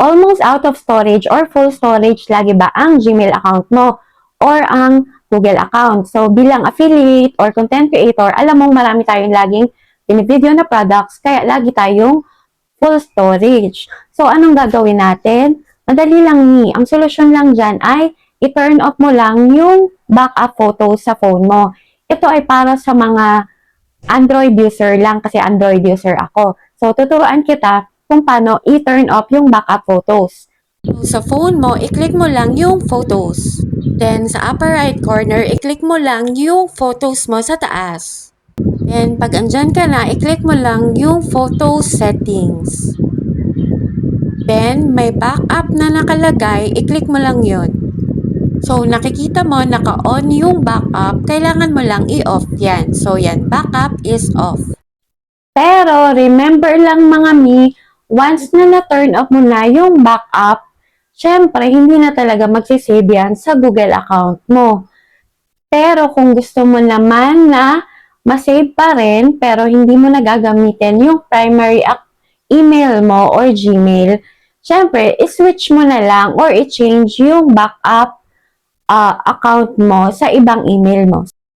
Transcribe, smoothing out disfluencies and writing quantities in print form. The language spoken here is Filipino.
almost out of storage or full storage lagi ba ang Gmail account mo or ang Google account. So, bilang affiliate or content creator, alam mong marami tayong laging binibideo na products, kaya lagi tayong full storage. So, anong gagawin natin? Madali lang ni. Ang solusyon lang dyan ay i-turn off mo lang yung backup photos sa phone mo. Ito ay para sa mga Android user lang kasi Android user ako. So, tuturuan kita kung paano i-turn off yung backup photos. So, sa phone mo, i-click mo lang yung photos. Then, sa upper right corner, i-click mo lang yung photos mo sa taas. Then, pag andyan ka na, i-click mo lang yung photo settings. Then, may backup na nakalagay, i-click mo lang yun. So, nakikita mo, naka-on yung backup, kailangan mo lang i-off yan. So, yan, backup is off. Pero, remember lang mga mi, once na na-turn off mo na yung backup, syempre, hindi na talaga magsisave yan sa Google account mo. Pero kung gusto mo naman na masave pa rin, pero hindi mo na gagamitin yung primary email mo or Gmail, syempre, i-switch mo na lang or i-change yung backup account mo sa ibang email mo.